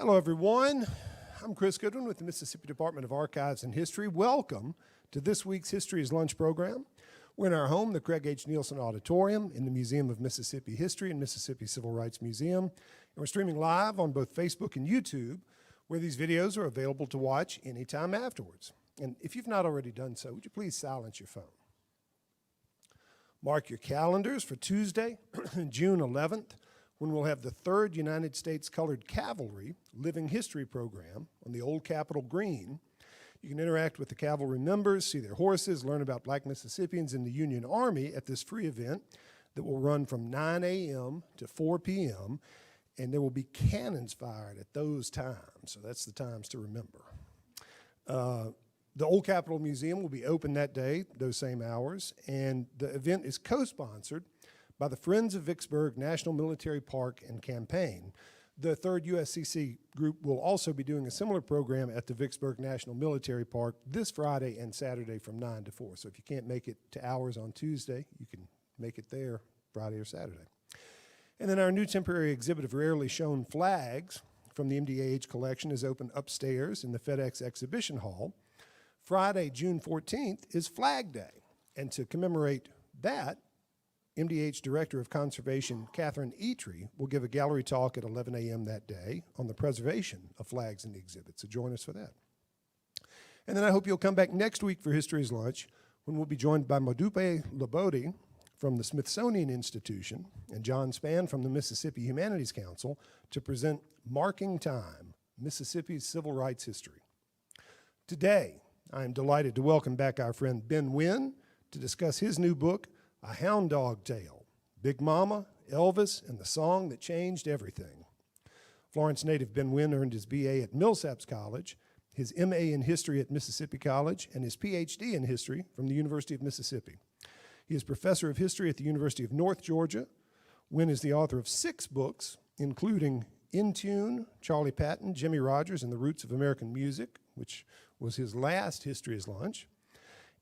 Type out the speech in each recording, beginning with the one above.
Hello, everyone. I'm Chris Goodwin with the Mississippi Department of Archives and History. Welcome to this week's History is Lunch program. We're in our home, the Craig H. Nielsen Auditorium in the Museum of Mississippi History and Mississippi Civil Rights Museum. And we're streaming live on both Facebook and YouTube, where these videos are available to watch anytime afterwards. And if you've not already done so, would you please silence your phone? Mark your calendars for Tuesday, June 11th, when we'll have the third United States Colored Cavalry Living History program on the Old Capitol Green. You can interact with the cavalry members, see their horses, learn about Black Mississippians in the Union Army at this free event that will run from 9 a.m. to 4 p.m., and there will be cannons fired at those times, so that's the times to remember. The Old Capitol Museum will be open that day, those same hours, and the event is co-sponsored by the Friends of Vicksburg National Military Park and Campaign. The 3rd USCC group will also be doing a similar program at the Vicksburg National Military Park this Friday and Saturday from 9 to 4. So if you can't make it to hours on Tuesday, you can make it there Friday or Saturday. And then our new temporary exhibit of rarely shown flags from the MDAH collection is open upstairs in the FedEx Exhibition Hall. Friday, June 14th is Flag Day. And to commemorate that, MDH Director of Conservation, Catherine Eatry, will give a gallery talk at 11 a.m. that day on the preservation of flags in the exhibit, so join us for that. And then I hope you'll come back next week for History's Lunch, when we'll be joined by Modupe Labode from the Smithsonian Institution and John Spann from the Mississippi Humanities Council to present Marking Time, Mississippi's Civil Rights History. Today, I am delighted to welcome back our friend Ben Wynne to discuss his new book, A Hound Dog Tale, Big Mama, Elvis, and the Song That Changed Everything. Florence native Ben Wynne earned his BA at Millsaps College, his MA in History at Mississippi College, and his PhD in History from the University of Mississippi. He is Professor of History at the University of North Georgia. Wynne is the author of 6 books, including In Tune, Charlie Patton, Jimmie Rodgers, and the Roots of American Music, which was his last History is Lunch,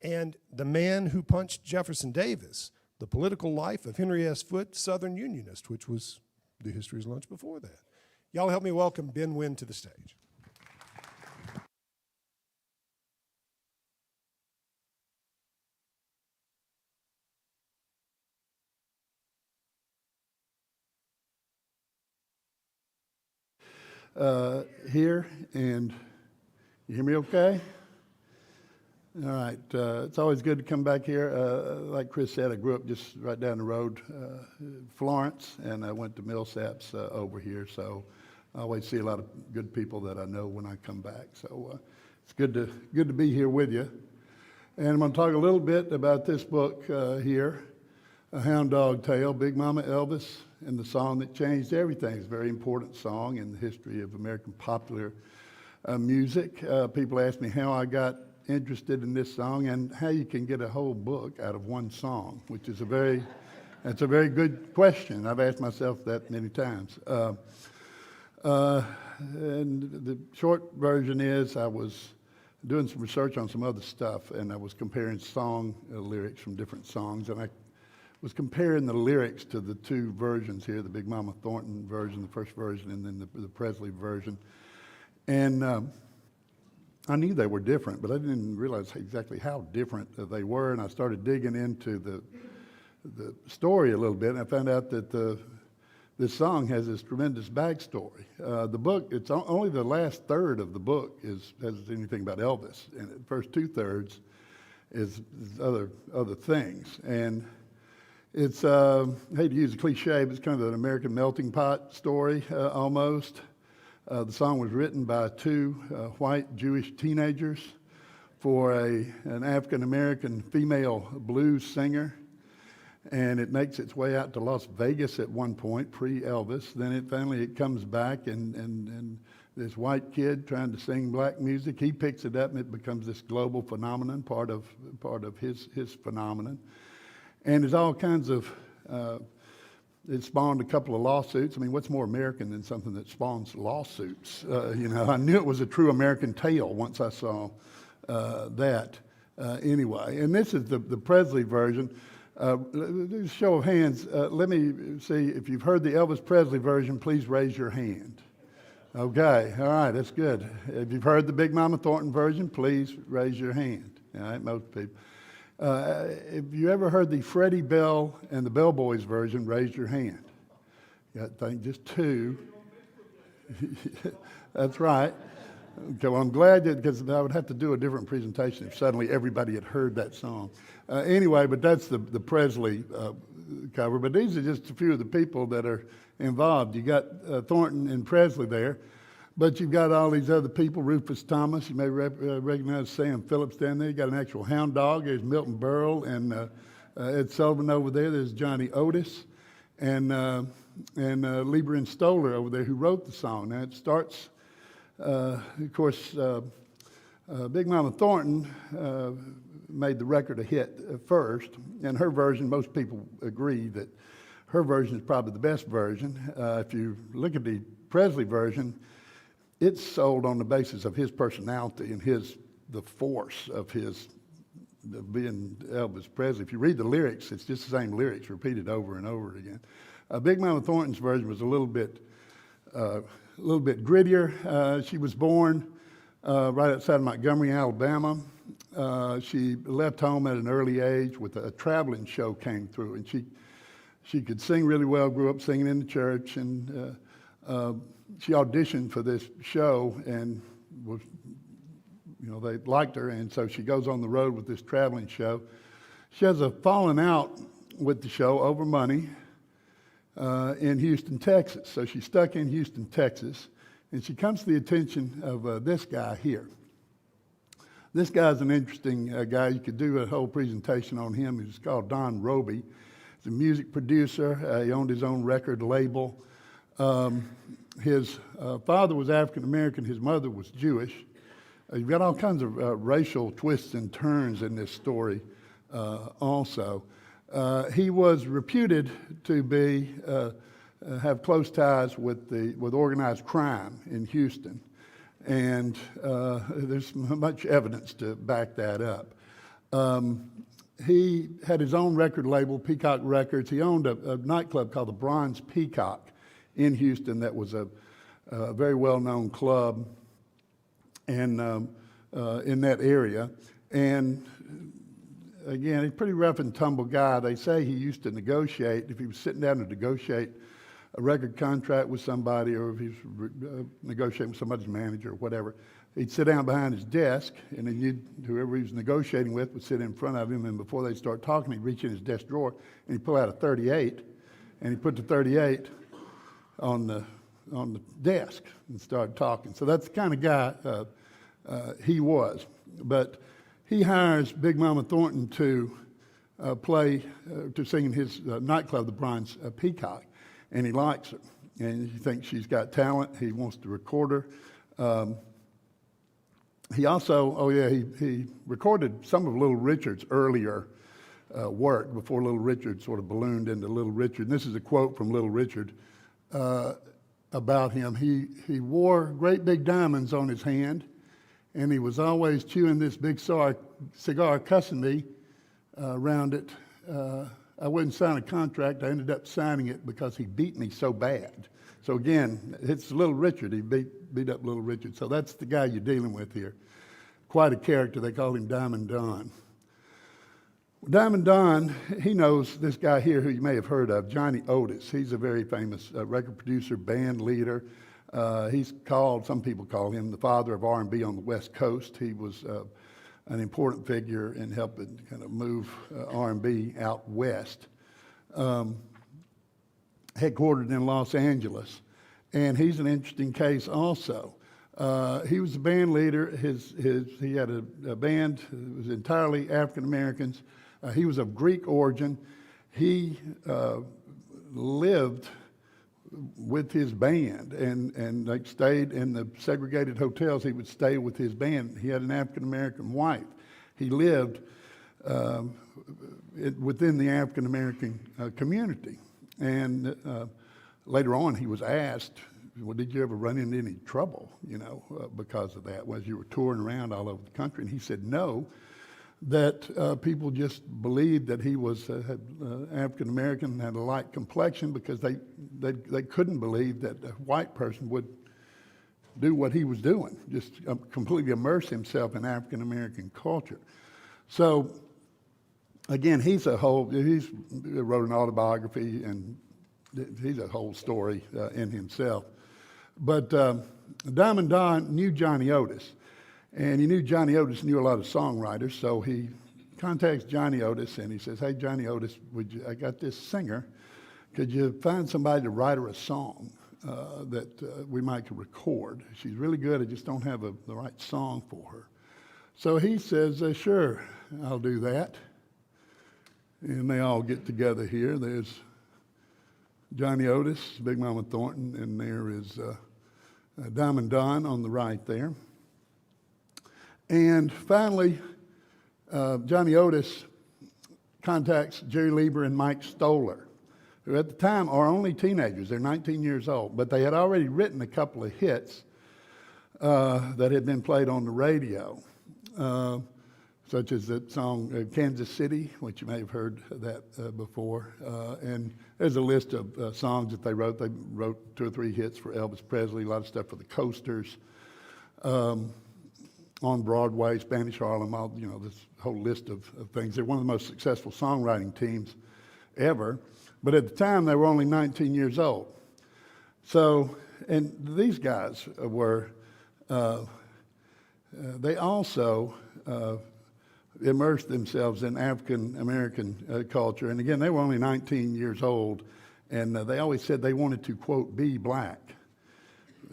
and The Man Who Punched Jefferson Davis, The Political Life of Henry S. Foote, Southern Unionist, which was the History's Lunch before that. Y'all help me welcome Ben Wynne to the stage. Here, and you hear me okay? All right, it's always good to come back here. Like Chris said, I grew up just right down the road, Florence, and I went to Millsaps over here, so I always see a lot of good people that I know when I come back. So it's good to be here with you. And I'm going to talk a little bit about this book here, A Hound Dog Tale, Big Mama, Elvis, and the Song That Changed Everything. It's a very important song in the history of American popular music. People ask me how I got interested in this song and how you can get a whole book out of one song, which is that's a very good question. I've asked myself that many times. And the short version is I was doing some research on some other stuff, and I was comparing song lyrics from different songs, and I was comparing the lyrics to the 2 versions here, the Big Mama Thornton version, the first version, and then the Presley version. And I knew they were different, but I didn't realize exactly how different they were, and I started digging into the story a little bit, and I found out that this song has this tremendous backstory. The book, it's only the last third of the book has anything about Elvis, and the first 2/3 is other things. And it's, I hate to use a cliche, but it's kind of an American melting pot story almost. The song was written by 2 white Jewish teenagers for an African-American female blues singer, and it makes its way out to Las Vegas at one point, pre-Elvis. Then it comes back, and this white kid trying to sing black music, he picks it up, and it becomes this global phenomenon, part of his phenomenon. And there's all kinds of it spawned a couple of lawsuits. I mean, what's more American than something that spawns lawsuits? I knew it was a true American tale once I saw that anyway. And this is the Presley version. Show of hands. Let me see if you've heard the Elvis Presley version. Please raise your hand. Okay, all right, that's good. If you've heard the Big Mama Thornton version, please raise your hand. All right, most people. If you ever heard the Freddie Bell and the Bellboys version, raise your hand. I think just two. That's right. Okay, well, I'm glad that, because I would have to do a different presentation if suddenly everybody had heard that song. Anyway, but that's the Presley cover. But these are just a few of the people that are involved. You got Thornton and Presley there, but you've got all these other people. Rufus Thomas, you may recognize Sam Phillips down there. You got an actual hound dog. There's Milton Berle and Ed Sullivan over there. There's Johnny Otis and Lieber and Stoller over there who wrote the song. Now it starts, of course, Big Mama Thornton made the record a hit first, and her version, most people agree that her version is probably the best version. If you look at the Presley version, it's sold on the basis of his personality and the force of being Elvis Presley. If you read the lyrics, it's just the same lyrics repeated over and over again. Big Mama Thornton's version was a little bit grittier. She was born right outside of Montgomery, Alabama. She left home at an early age with a traveling show came through, and she could sing really well, grew up singing in the church, and she auditioned for this show and was, they liked her, and so she goes on the road with this traveling show. She has a falling out with the show over money in Houston, Texas. So she's stuck in Houston, Texas, and she comes to the attention of this guy here. This guy's an interesting guy. You could do a whole presentation on him. He's called Don Roby. He's a music producer. He owned his own record label. His father was African American. His mother was Jewish. You've got all kinds of racial twists and turns in this story also. He was reputed to have close ties with organized crime in Houston, and there's much evidence to back that up. He had his own record label, Peacock Records. He owned a nightclub called the Bronze Peacock in Houston that was a very well-known club and in that area. And again, he's a pretty rough and tumble guy. They say he used to negotiate, if he was sitting down to negotiate a record contract with somebody, or if he was negotiating with somebody's manager or whatever, he'd sit down behind his desk, and then whoever he was negotiating with would sit in front of him, and before they'd start talking, he'd reach in his desk drawer, and he'd pull out a .38, and he'd put the .38 on the desk and start talking. So that's the kind of guy he was. But he hires Big Mama Thornton to sing in his nightclub, the Bronze Peacock, and he likes her. And he thinks she's got talent. He wants to record her. He also, he recorded some of Little Richard's earlier work before Little Richard sort of ballooned into Little Richard. And this is a quote from Little Richard about him. He wore great big diamonds on his hand, and he was always chewing this big cigar, cussing me around it. I wouldn't sign a contract. I ended up signing it because he beat me so bad. So again, it's Little Richard. He beat up Little Richard. So that's the guy you're dealing with here. Quite a character. They call him Diamond Don. Diamond Don, he knows this guy here who you may have heard of, Johnny Otis. He's a very famous record producer, band leader. Some people call him the father of R&B on the West Coast. He was an important figure in helping kind of move R&B out west. Headquartered in Los Angeles. And he's an interesting case also. He was a band leader. He had a band that was entirely African Americans. He was of Greek origin. He lived with his band and they stayed in the segregated hotels. He would stay with his band. He had an African American wife. He lived within the African American community. And later on, he was asked, well, did you ever run into any trouble, because of that, as you were touring around all over the country? And he said no, that people just believed that he was African American and had a light complexion because they couldn't believe that a white person would do what he was doing, just completely immerse himself in African American culture. So, again, he wrote an autobiography, and he's a whole story in himself. But Diamond Don knew Johnny Otis, and he knew Johnny Otis knew a lot of songwriters, so he contacts Johnny Otis, and he says, "Hey, Johnny Otis, I got this singer. Could you find somebody to write her a song that we might could record? She's really good. I just don't have the right song for her." So he says, "Sure, I'll do that." And they all get together here. There's Johnny Otis, Big Mama Thornton, and there is Diamond Don on the right there. And finally, Johnny Otis contacts Jerry Lieber and Mike Stoller, who at the time are only teenagers. They're 19 years old, but they had already written a couple of hits that had been played on the radio, such as that song Kansas City, which you may have heard that before. And there's a list of songs that they wrote. They wrote 2 or 3 hits for Elvis Presley, a lot of stuff for the Coasters, on Broadway, Spanish Harlem, this whole list of things. They're one of the most successful songwriting teams ever. But at the time, they were only 19 years old. So, and these guys were, they also immersed themselves in African American culture. And again, they were only 19 years old, and they always said they wanted to, quote, be black,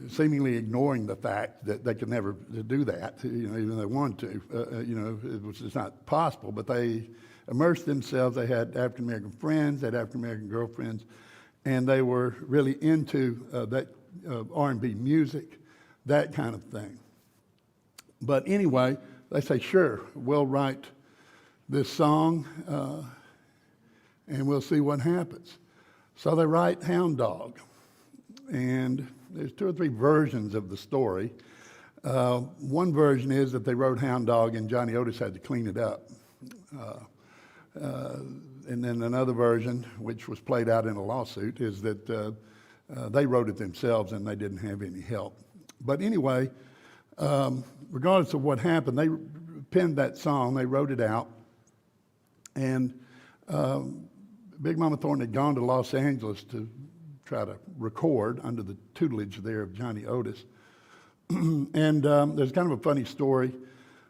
seemingly ignoring the fact that they could never do that, even though they wanted to. It was just not possible, but they immersed themselves. They had African American friends, they had African American girlfriends, and they were really into that R&B music, that kind of thing. But anyway, they say, "Sure, we'll write this song, and we'll see what happens." So they write Hound Dog, and there's 2 or 3 versions of the story. One version is that they wrote Hound Dog and Johnny Otis had to clean it up. And then another version, which was played out in a lawsuit, is that they wrote it themselves and they didn't have any help. But anyway, regardless of what happened, they penned that song, they wrote it out, and Big Mama Thornton had gone to Los Angeles to try to record under the tutelage there of Johnny Otis. And there's kind of a funny story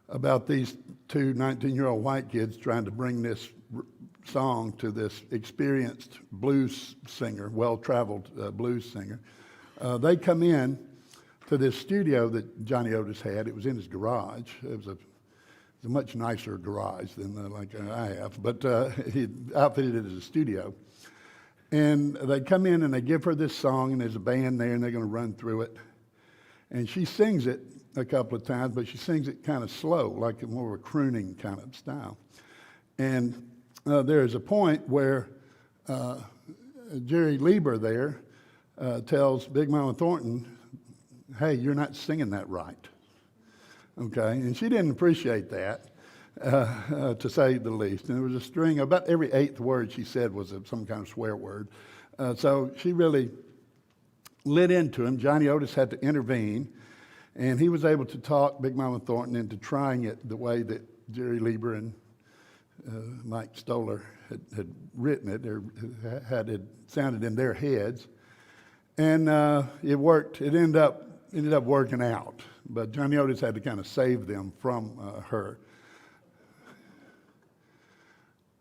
about these 2 19-year-old white kids trying to bring this song to this experienced blues singer, well-traveled blues singer. They come in to this studio that Johnny Otis had. It was in his garage. It was a much nicer garage than like I have, but he outfitted it as a studio. And they come in and they give her this song, and there's a band there, and they're going to run through it. And she sings it a couple of times, but she sings it kind of slow, like more of a crooning kind of style. And there's a point where Jerry Lieber there tells Big Mama Thornton, "Hey, you're not singing that right." Okay, and she didn't appreciate that, to say the least. And there was a string, about every 8th word she said was some kind of swear word. So she really lit into him. Johnny Otis had to intervene, and he was able to talk Big Mama Thornton into trying it the way that Jerry Lieber and Mike Stoller had written it, or had it sounded in their heads. And it worked. It ended up working out. But Johnny Otis had to kind of save them from her.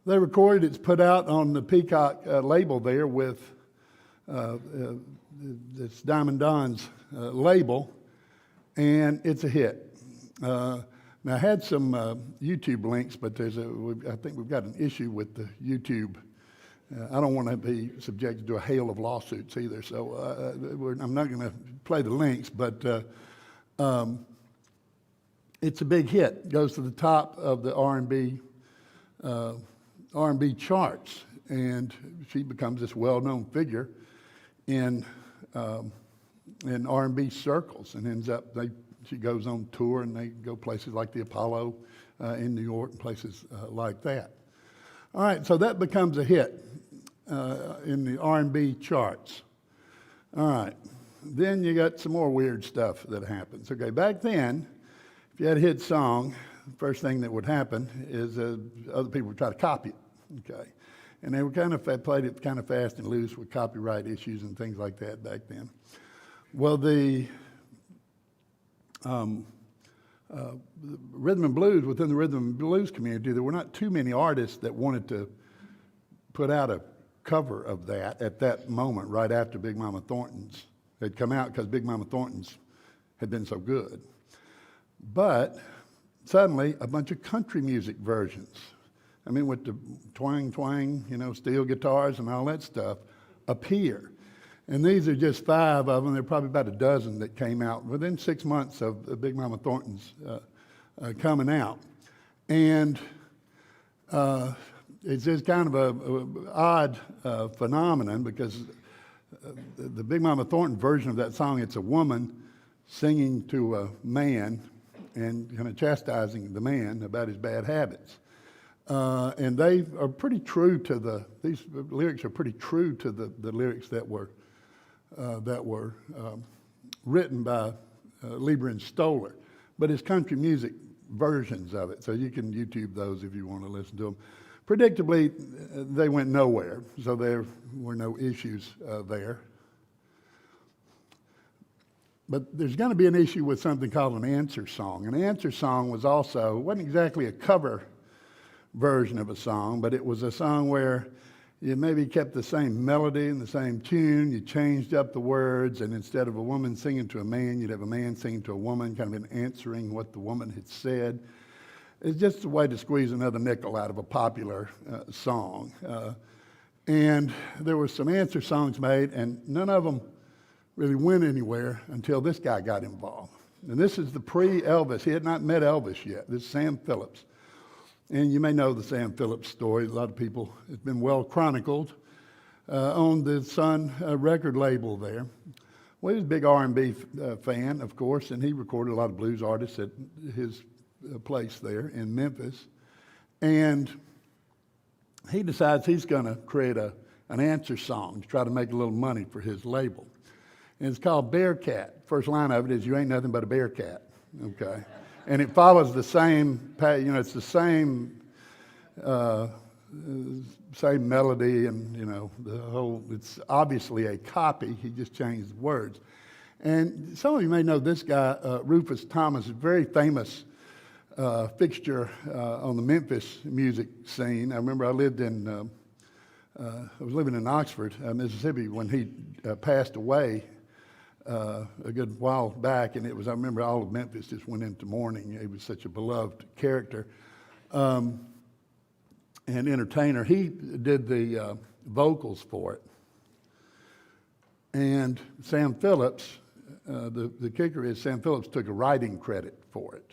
They recorded, it's put out on the Peacock label there with this Diamond Don's label, and it's a hit. Now, I had some YouTube links, but I think we've got an issue with the YouTube. I don't want to be subjected to a hail of lawsuits either, so I'm not going to play the links, but it's a big hit. It goes to the top of the R&B charts, and she becomes this well-known figure in R&B circles, and ends up she goes on tour, and they go places like the Apollo in New York and places like that. All right, so that becomes a hit in the R&B charts. All right, then you got some more weird stuff that happens. Okay, back then, if you had a hit song, the first thing that would happen is other people would try to copy it. Okay, and they were played it kind of fast and loose with copyright issues and things like that back then. Well, the rhythm and blues, within the rhythm and blues community, there were not too many artists that wanted to put out a cover of that at that moment, right after Big Mama Thornton's had come out, because Big Mama Thornton's had been so good. But suddenly, a bunch of country music versions, I mean, with the twang, steel guitars and all that stuff, appear. And these are just 5 of them. There are probably about a dozen that came out within 6 months of Big Mama Thornton's coming out. And it's just kind of a odd phenomenon, because the Big Mama Thornton version of that song, it's a woman singing to a man and kind of chastising the man about his bad habits. And they are pretty true to these lyrics are pretty true to the lyrics that were written by Lieber and Stoller, but it's country music versions of it, so you can YouTube those if you want to listen to them. Predictably, they went nowhere, so there were no issues there. But there's going to be an issue with something called an answer song. An answer song wasn't exactly a cover version of a song, but it was a song where you maybe kept the same melody and the same tune, you changed up the words, and instead of a woman singing to a man, you'd have a man singing to a woman, kind of answering what the woman had said. It's just a way to squeeze another nickel out of a popular song. And there were some answer songs made, and none of them really went anywhere until this guy got involved. And this is the pre-Elvis. He had not met Elvis yet. This is Sam Phillips. And you may know the Sam Phillips story. A lot of people, it's been well chronicled, on the Sun record label there. Well, he was a big R&B fan, of course, and he recorded a lot of blues artists at his place there in Memphis. And he decides he's going to create an answer song to try to make a little money for his label. And it's called Bearcat. First line of it is, "You ain't nothing but a bear cat." Okay. And it follows the same, it's the same melody, and, it's obviously a copy. He just changed the words. And some of you may know this guy, Rufus Thomas, a very famous fixture on the Memphis music scene. I remember I was living in Oxford, Mississippi, when he passed away a good while back, and I remember all of Memphis just went into mourning. He was such a beloved character and entertainer. He did the vocals for it. And Sam Phillips, the kicker is Sam Phillips took a writing credit for it,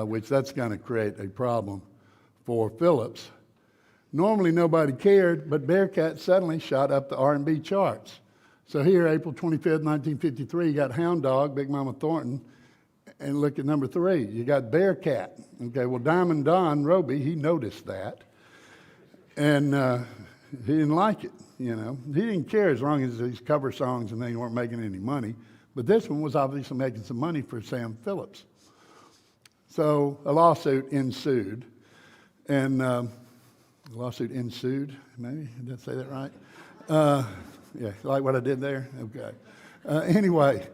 which that's going to create a problem for Phillips. Normally nobody cared, but Bearcat suddenly shot up the R&B charts. So here, April 25th, 1953, you got Hound Dog, Big Mama Thornton, and look at number 3. You got Bearcat. Okay, well, Diamond Don Roby, he noticed that, and he didn't like it, He didn't care as long as these cover songs and they weren't making any money. But this one was obviously making some money for Sam Phillips. So a lawsuit ensued, and maybe, did I say that right? Yeah, like what I did there? Okay. Anyway,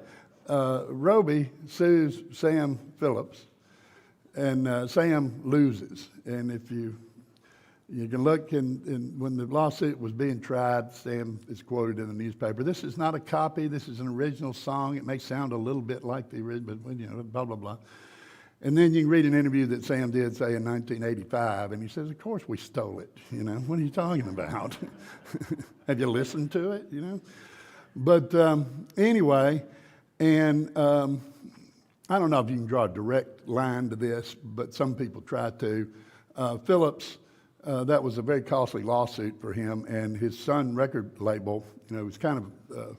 Roby sues Sam Phillips, and Sam loses. And if you can look, when the lawsuit was being tried, Sam is quoted in the newspaper. "This is not a copy. This is an original song. It may sound a little bit like the original, but blah, blah, blah." And then you can read an interview that Sam did, say, in 1985, and he says, "Of course we stole it, What are you talking about? Have you listened to it, But anyway, and I don't know if you can draw a direct line to this, but some people try to. Phillips, that was a very costly lawsuit for him, and his Sun record label, was kind of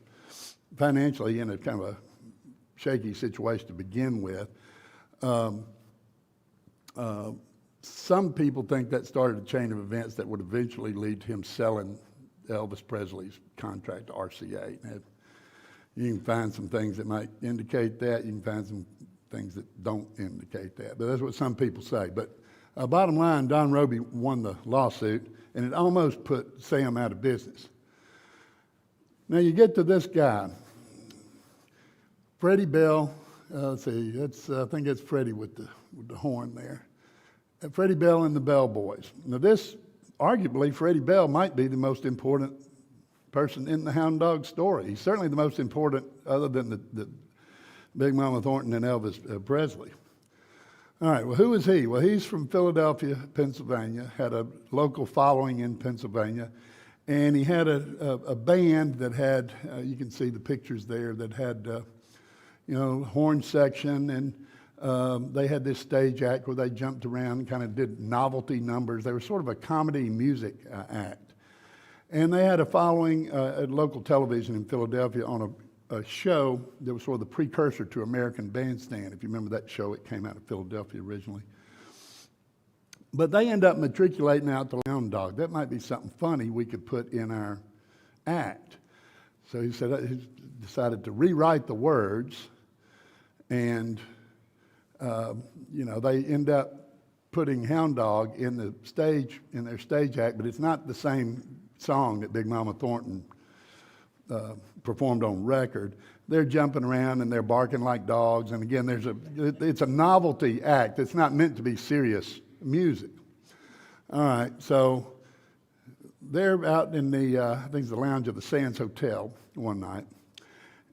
financially in a kind of a shaky situation to begin with. Some people think that started a chain of events that would eventually lead to him selling Elvis Presley's contract to RCA. You can find some things that might indicate that. You can find some things that don't indicate that. But that's what some people say. But bottom line, Don Robey won the lawsuit, and it almost put Sam out of business. Now you get to this guy, Freddie Bell. Let's see, I think it's Freddie with the horn there. Freddie Bell and the Bell Boys. Now this, arguably, Freddie Bell might be the most important person in the Hound Dog story. He's certainly the most important, other than the Big Mama Thornton and Elvis Presley. All right, well, who is he? Well, he's from Philadelphia, Pennsylvania, had a local following in Pennsylvania, and he had a band that had, you can see the pictures there, that had, horn section, and they had this stage act where they jumped around and kind of did novelty numbers. They were sort of a comedy music act. And they had a following at local television in Philadelphia on a show that was sort of the precursor to American Bandstand. If you remember that show, it came out of Philadelphia originally. But they end up matriculating out to Hound Dog. That might be something funny we could put in our act. So he decided to rewrite the words, and they end up putting Hound Dog in their stage act, but it's not the same song that Big Mama Thornton performed on record. They're jumping around and they're barking like dogs, and again, it's a novelty act. It's not meant to be serious music. All right, so they're out in I think it's the lounge of the Sands Hotel one night,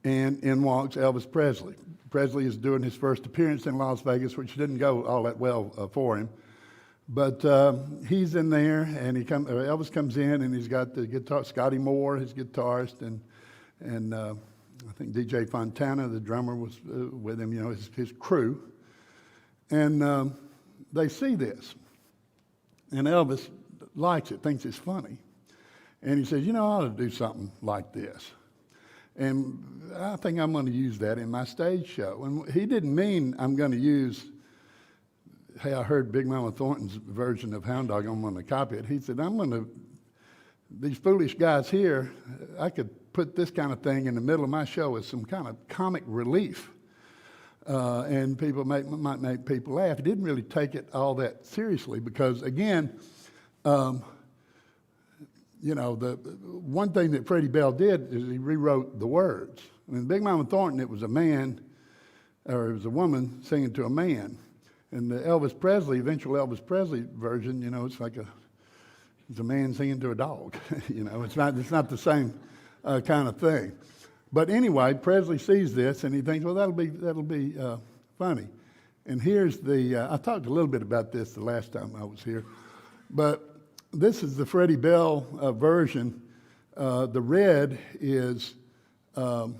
and in walks Elvis Presley. Presley is doing his first appearance in Las Vegas, which didn't go all that well for him. But he's in there, and Elvis comes in, and he's got the guitar, Scotty Moore, his guitarist, and I think DJ Fontana, the drummer, was with him, his crew. And they see this, and Elvis likes it, thinks it's funny. And he says, I ought to do something like this. And I think I'm going to use that in my stage show. And he didn't mean I'm going to use, hey, I heard Big Mama Thornton's version of Hound Dog, I'm going to copy it. He said, these foolish guys here, I could put this kind of thing in the middle of my show as some kind of comic relief. And people might make people laugh. He didn't really take it all that seriously because, again, the one thing that Freddie Bell did is he rewrote the words. I mean, Big Mama Thornton, it was a man, or it was a woman singing to a man. And the eventual Elvis Presley version, it's a man singing to a dog. It's not the same kind of thing. But anyway, Presley sees this and he thinks, well, that'll be funny. And here's I talked a little bit about this the last time I was here, but this is the Freddie Bell version. The red is the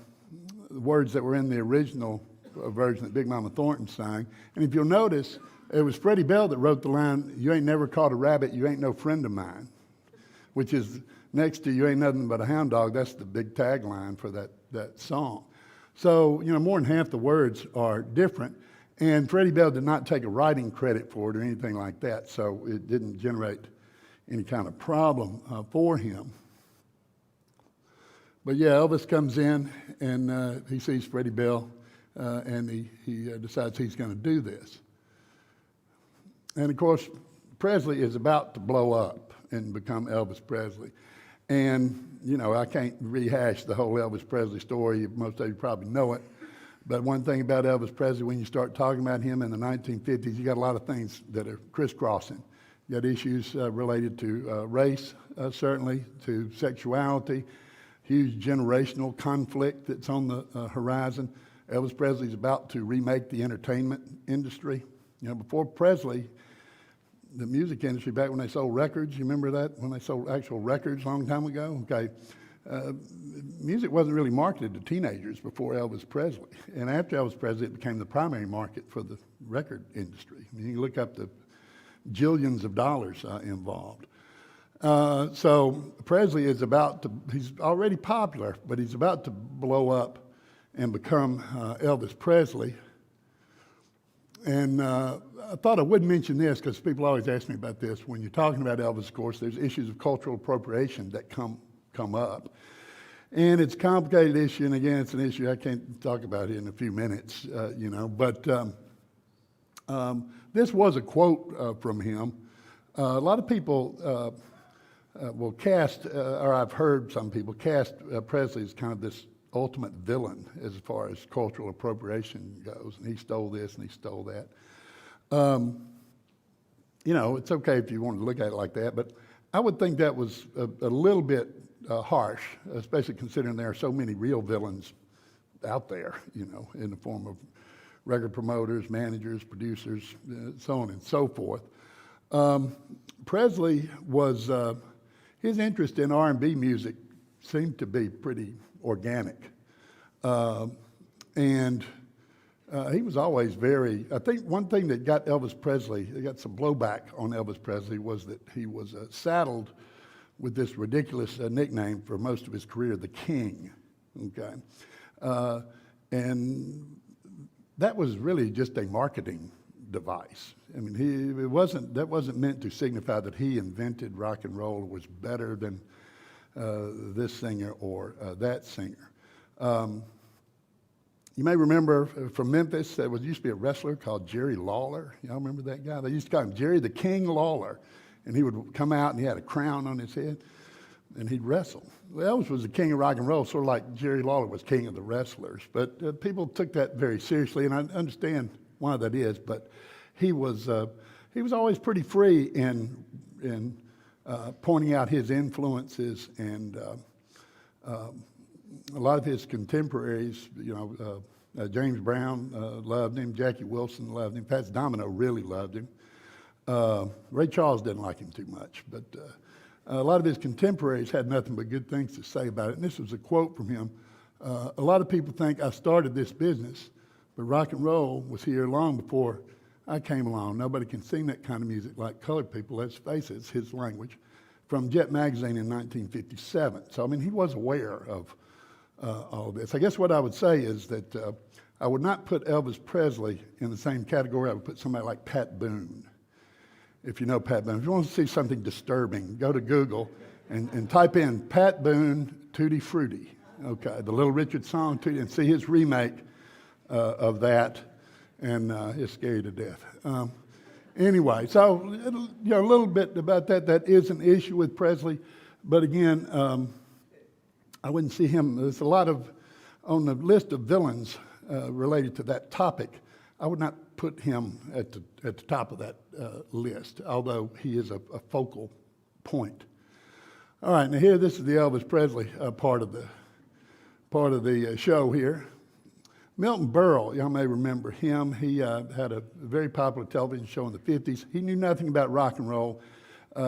words that were in the original version that Big Mama Thornton sang. And if you'll notice, it was Freddie Bell that wrote the line, "You ain't never caught a rabbit, you ain't no friend of mine," which is next to "You ain't nothing but a hound dog." That's the big tagline for that song. So, more than half the words are different. And Freddie Bell did not take a writing credit for it or anything like that, so it didn't generate any kind of problem for him. But yeah, Elvis comes in and he sees Freddie Bell and he decides he's going to do this. And of course, Presley is about to blow up and become Elvis Presley. And, I can't rehash the whole Elvis Presley story. Most of you probably know it. But one thing about Elvis Presley, when you start talking about him in the 1950s, you got a lot of things that are crisscrossing. You got issues related to race, certainly, to sexuality, huge generational conflict that's on the horizon. Elvis Presley's about to remake the entertainment industry. Before Presley, the music industry, back when they sold records, you remember that? When they sold actual records a long time ago? Okay. Music wasn't really marketed to teenagers before Elvis Presley. And after Elvis Presley, it became the primary market for the record industry. I mean, you can look up the jillions of dollars involved. So Presley is he's already popular, but he's about to blow up and become Elvis Presley. And I thought I would mention this because people always ask me about this. When you're talking about Elvis, of course, there's issues of cultural appropriation that come up. And it's a complicated issue, and again, it's an issue I can't talk about here in a few minutes, but this was a quote from him. A lot of people will cast, or I've heard some people cast Presley as kind of this ultimate villain as far as cultural appropriation goes, and he stole this and he stole that. It's okay if you want to look at it like that, but I would think that was a little bit harsh, especially considering there are so many real villains out there, in the form of record promoters, managers, producers, so on and so forth. Presley was, his interest in R&B music seemed to be pretty organic. And he was always I think one thing that got Elvis Presley, they got some blowback on Elvis Presley, was that he was saddled with this ridiculous nickname for most of his career, the King, okay? And that was really just a marketing device. I mean, that wasn't meant to signify that he invented rock and roll or was better than this singer or that singer. You may remember from Memphis, there used to be a wrestler called Jerry Lawler. Y'all remember that guy? They used to call him Jerry the King Lawler. And he would come out and he had a crown on his head and he'd wrestle. Well, Elvis was the king of rock and roll, sort of like Jerry Lawler was king of the wrestlers. But people took that very seriously, and I understand why that is. But he was always pretty free in pointing out his influences, and a lot of his contemporaries, James Brown loved him, Jackie Wilson loved him, Fats Domino really loved him. Ray Charles didn't like him too much, but a lot of his contemporaries had nothing but good things to say about it. And this was a quote from him. A lot of people think I started this business, but rock and roll was here long before I came along. Nobody can sing that kind of music like colored people. Let's face it, it's his language. From Jet Magazine in 1957. So, I mean, he was aware of all of this. I guess what I would say is that I would not put Elvis Presley in the same category I would put somebody like Pat Boone. If you know Pat Boone. If you want to see something disturbing, go to Google and type in Pat Boone, Tutti Frutti. Okay, the Little Richard song, Tutti, and see his remake of that, and it's scary to death. Anyway, so a little bit about that. That is an issue with Presley, but again, I wouldn't see him. There's a lot of on the list of villains related to that topic. I would not put him at the top of that list, although he is a focal point. All right, now here, this is the Elvis Presley part of the show here. Milton Berle, y'all may remember him. He had a very popular television show in the 50s. He knew nothing about rock and roll.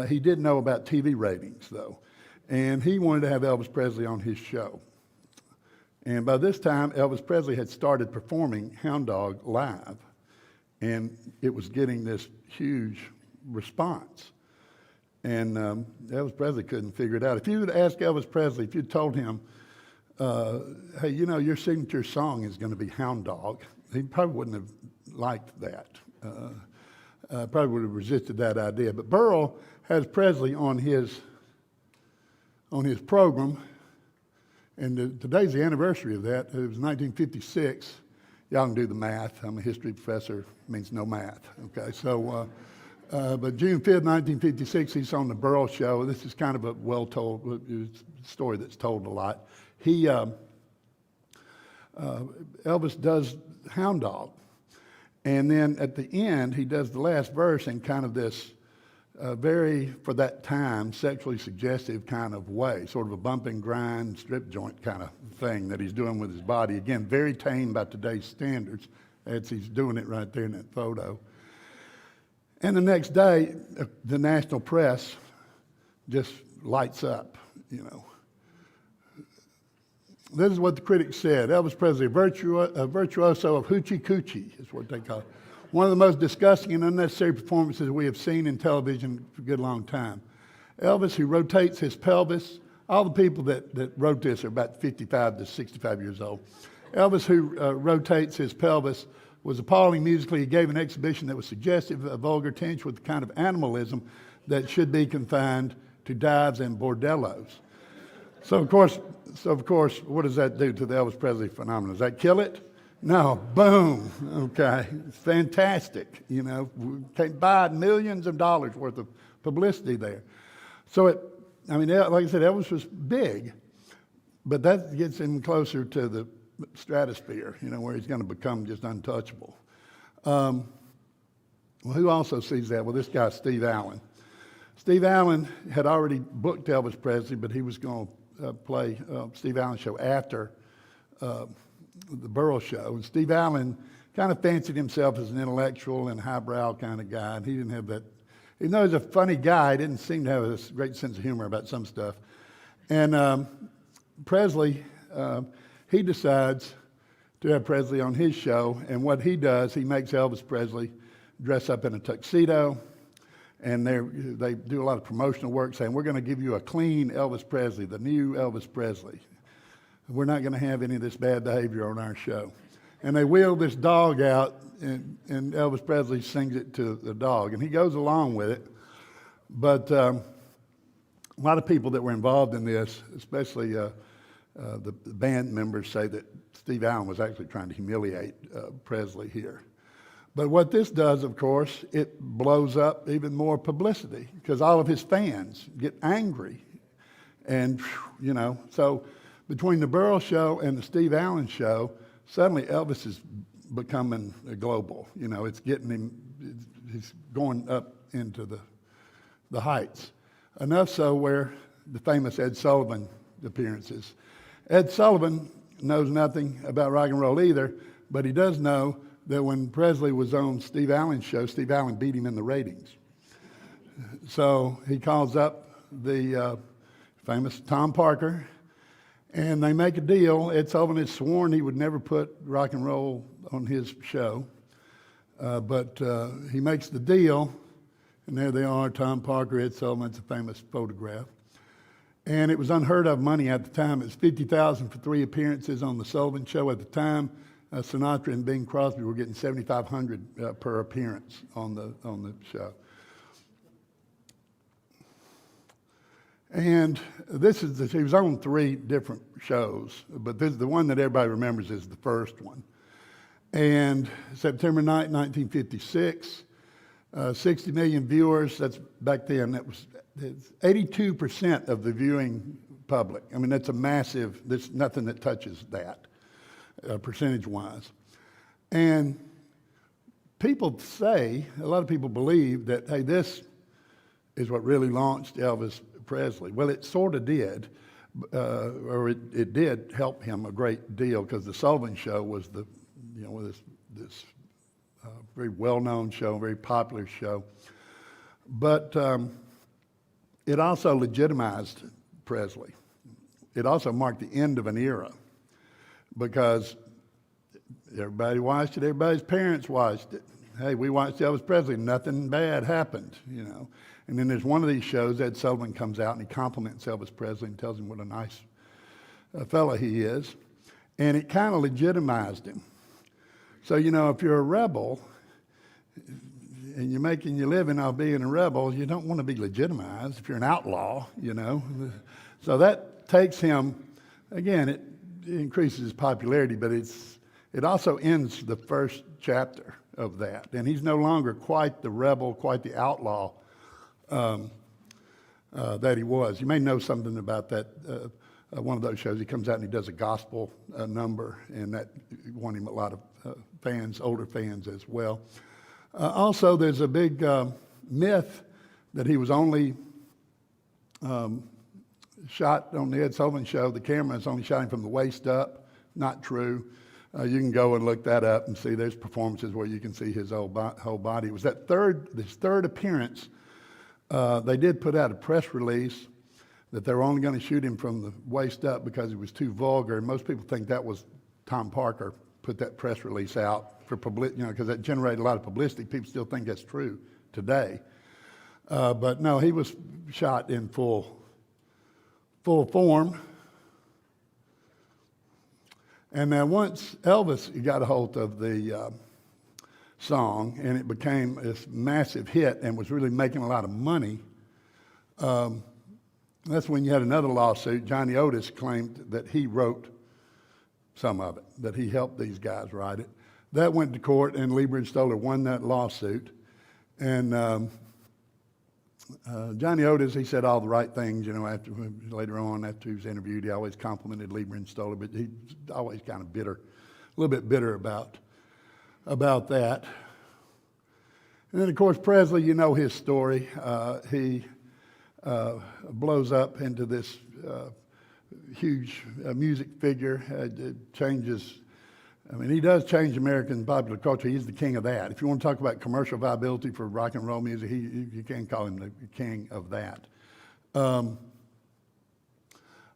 He did know about TV ratings, though. And he wanted to have Elvis Presley on his show. And by this time, Elvis Presley had started performing Hound Dog live. And it was getting this huge response. And Elvis Presley couldn't figure it out. If you would ask Elvis Presley, if you told him, hey, your signature song is going to be Hound Dog, he probably wouldn't have liked that. Probably would have resisted that idea. But Burl has Presley on his program, and today's the anniversary of that. It was 1956. Y'all can do the math. I'm a history professor. It means no math. Okay, so but June 5th, 1956, he's on the Burl Show. This is kind of a well-told story that's told a lot. Elvis does Hound Dog, and then at the end, he does the last verse in kind of this very, for that time, sexually suggestive kind of way, sort of a bump and grind, strip joint kind of thing that he's doing with his body. Again, very tame by today's standards, as he's doing it right there in that photo. And the next day, the national press just lights up, This is what the critics said. Elvis Presley, a virtuoso of hoochie coochie, is what they call it. One of the most disgusting and unnecessary performances we have seen in television for a good long time. Elvis, who rotates his pelvis, all the people that wrote this are about 55 to 65 years old. Elvis, who rotates his pelvis, was appalling musically. He gave an exhibition that was suggestive of vulgar tinge with the kind of animalism that should be confined to dives and bordellos. So, of course, So, of course, what does that do to the Elvis Presley phenomenon? Does that kill it? No. Boom. Okay. It's fantastic. You know, we can buy millions of dollars worth of publicity there. So, like I said, Elvis was big, but that gets him closer to the stratosphere, you know, where he's going to become just untouchable. Well, who also sees that? Well, this guy, Steve Allen. Steve Allen had already booked Elvis Presley, but he was going to play Steve Allen's show after the Burroughs show. And Steve Allen kind of fancied himself as an intellectual and highbrow kind of guy, and he didn't have that. Even though he's a funny guy, he didn't seem to have a great sense of humor about some stuff. And Presley, he decides to have Presley on his show, and what he does, he makes Elvis Presley dress up in a tuxedo, and they do a lot of promotional work saying, we're going to give you a clean Elvis Presley, the new Elvis Presley. We're not going to have any of this bad behavior on our show. And they wheel this dog out, and Elvis Presley sings it to the dog, and he goes along with it. But a lot of people that were involved in this, especially the band members, say that Steve Allen was actually trying to humiliate Presley here. But what this does, of course, it blows up even more publicity because all of his fans get angry. And, you know, so between the Burroughs show and the Steve Allen show, suddenly Elvis is becoming global. You know, it's getting him, he's going up into the heights. Enough so where the famous Ed Sullivan appearances. Ed Sullivan knows nothing about rock and roll either, but he does know that when Presley was on Steve Allen's show, Steve Allen beat him in the ratings. So he calls up the famous Tom Parker, and they make a deal. Ed Sullivan has sworn he would never put rock and roll on his show, but he makes the deal, and there they are, Tom Parker, Ed Sullivan. It's a famous photograph. And it was unheard of money at the time. It was $50,000 for 3 appearances on the Sullivan Show at the time. Sinatra and Bing Crosby were getting $7,500 per appearance on the show. And he was on 3 different shows, but the one that everybody remembers is the first one. And September 9, 1956, 60 million viewers. That's back then. It's 82% of the viewing public. I mean, that's a massive. There's nothing that touches that percentage-wise. And people say, a lot of people believe that, hey, this is what really launched Elvis Presley. Well, it sort of did, or it did help him a great deal because the Sullivan Show was this very well-known show, very popular show. But it also legitimized Presley. It also marked the end of an era because everybody watched it, everybody's parents watched it. Hey, we watched Elvis Presley, nothing bad happened, you know. And then there's one of these shows, Ed Sullivan comes out and he compliments Elvis Presley and tells him what a nice fella he is. And it kind of legitimized him. So, you know, if you're a rebel and you're making your living off being a rebel, you don't want to be legitimized if you're an outlaw, you know. So that takes him, again, it increases his popularity, but it also ends the first chapter of that. And he's no longer quite the rebel, quite the outlaw that he was. You may know something about that. One of those shows, he comes out and he does a gospel number, and that won him a lot of fans, older fans as well. Also, there's a big myth that he was only shot on the Ed Sullivan Show. The cameras only shot him from the waist up. Not true. You can go and look that up and see there's performances where you can see his whole body. It was his third appearance. They did put out a press release that they were only going to shoot him from the waist up because he was too vulgar. And most people think that was Tom Parker put that press release out for publicity, you know, because that generated a lot of publicity. People still think that's true today. But no, he was shot in full form. And then once Elvis got a hold of the song and it became this massive hit and was really making a lot of money, That's when you had another lawsuit. Johnny Otis claimed that he wrote some of it, that he helped these guys write it. That went to court, and Lieber and Stoller won that lawsuit. And Johnny Otis, he said all the right things, after later on, after he was interviewed, he always complimented Lieber and Stoller, but he's always kind of bitter, a little bit bitter about that. And then, of course, Presley, you know his story. He blows up into this huge music figure. It changes. I mean, he does change American popular culture. He's the king of that. If you want to talk about commercial viability for rock and roll music, you can call him the king of that.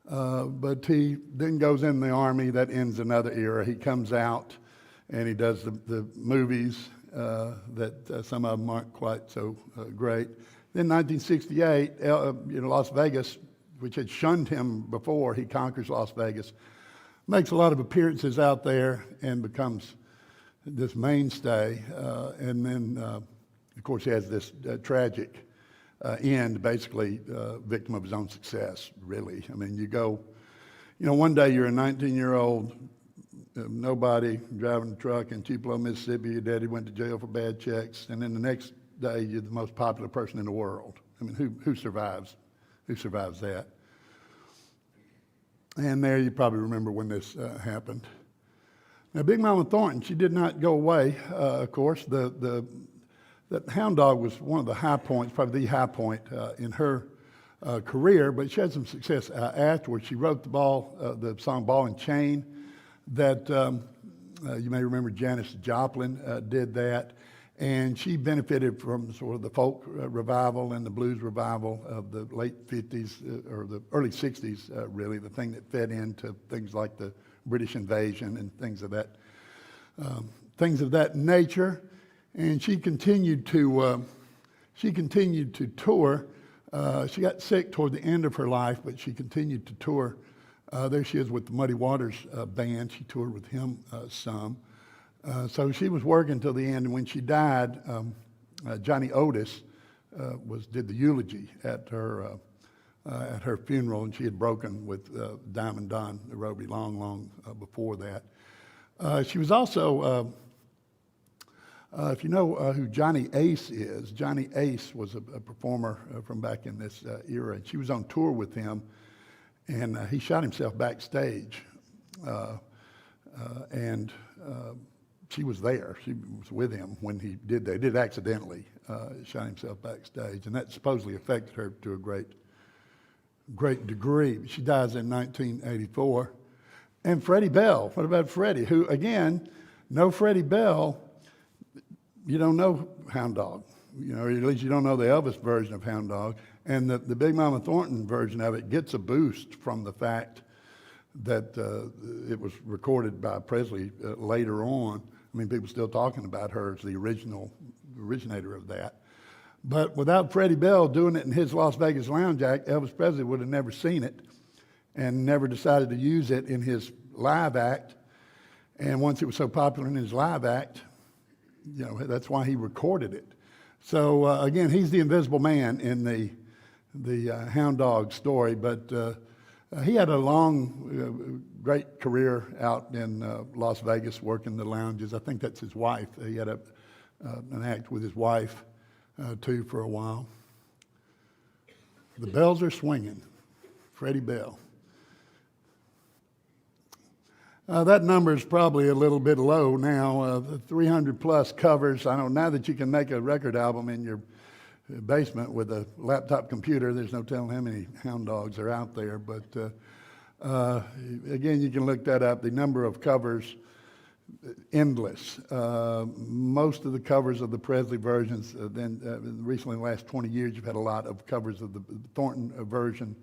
But he then goes in the Army. That ends another era. He comes out and he does the movies that some of them aren't quite so great. Then 1968, Las Vegas, which had shunned him before, he conquers Las Vegas, makes a lot of appearances out there and becomes this mainstay. And then, of course, he has this tragic end, basically victim of his own success, really. I mean, one day you're a 19-year-old nobody driving a truck in Tupelo, Mississippi. Your daddy went to jail for bad checks. And then the next day, you're the most popular person in the world. I mean, who survives? Who survives that? And there you probably remember when this happened. Now, Big Mama Thornton, she did not go away, of course. That Hound Dog was one of the high points, probably the high point in her career, but she had some success afterwards. She wrote the song Ball and Chain that you may remember Janis Joplin did that. And she benefited from sort of the folk revival and the blues revival of the late 50s or the early 60s, really, the thing that fed into things like the British invasion and things of that nature. And she continued to tour. She got sick toward the end of her life, but she continued to tour. There she is with the Muddy Waters band. She toured with him some. So she was working till the end, and when she died, Johnny Otis did the eulogy at her funeral, and she had broken with Diamond Don Roby long before that. She was also, if you know who Johnny Ace is, Johnny Ace was a performer from back in this era, and she was on tour with him, and he shot himself backstage, and she was there. She was with him when he did that. He did accidentally shot himself backstage, and that supposedly affected her to a great degree. She dies in 1984. And Freddie Bell. What about Freddie? Who, again, no Freddie Bell, you don't know Hound Dog. Or at least you don't know the Elvis version of Hound Dog. And the Big Mama Thornton version of it gets a boost from the fact that it was recorded by Presley later on. I mean, people still talking about her as the originator of that. But without Freddie Bell doing it in his Las Vegas Lounge act, Elvis Presley would have never seen it and never decided to use it in his live act. And once it was so popular in his live act, that's why he recorded it. So again, he's the invisible man in the Hound Dog story, but he had a long, great career out in Las Vegas working the lounges. I think that's his wife. He had an act with his wife, too, for a while. The bells are swinging. Freddie Bell. That number is probably a little bit low now. 300 plus covers. I know now that you can make a record album in your basement with a laptop computer, there's no telling how many Hound Dogs are out there. But again, you can look that up. The number of covers, endless. Most of the covers of the Presley versions, recently in the last 20 years, you've had a lot of covers of the Thornton version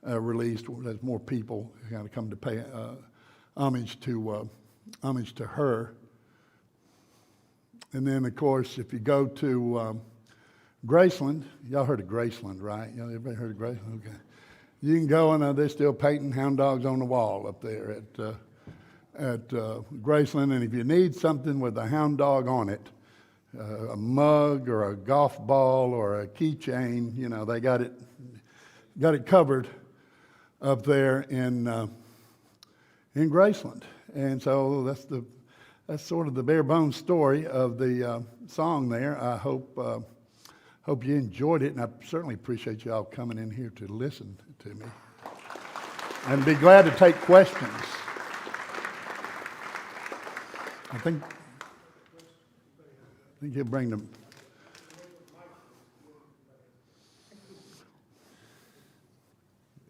released. There's more people kind of come to pay homage to her. And then, of course, if you go to Graceland, y'all heard of Graceland, right? Everybody heard of Graceland? Okay. You can go and they're still painting hound dogs on the wall up there at Graceland. And if you need something with a hound dog on it, a mug or a golf ball or a keychain, they got it. got it covered up there in Graceland. And so that's sort of the bare bones story of the song there. I hope you enjoyed it, and I certainly appreciate you all coming in here to listen to me. And be glad to take questions. I think he'll bring them.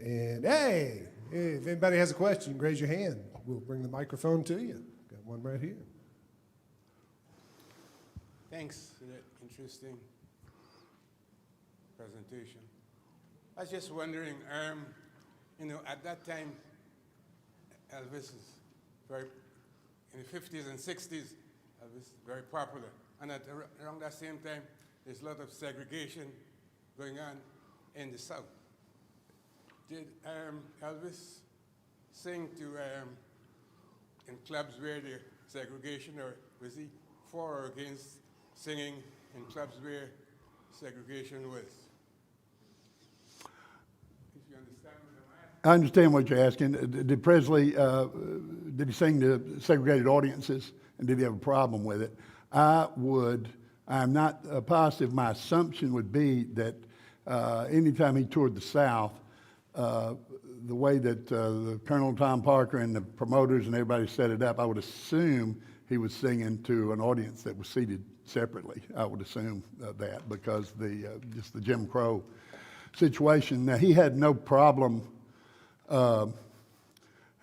And hey, if anybody has a question, raise your hand. We'll bring the microphone to you. Got one right here. Thanks for that interesting presentation. I was just wondering, at that time, Elvis is in the 50s and 60s, Elvis is very popular. And around that same time, there's a lot of segregation going on in the South. Did Elvis sing in clubs where the segregation, or was he for or against singing in clubs where segregation was? If you understand what I'm asking. I understand what you're asking. Did Presley, did he sing to segregated audiences, and did he have a problem with it? I'm not positive. My assumption would be that anytime he toured the South, the way that the Colonel Tom Parker and the promoters and everybody set it up, I would assume he was singing to an audience that was seated separately. I would assume that because just the Jim Crow situation. Now, he had no problem.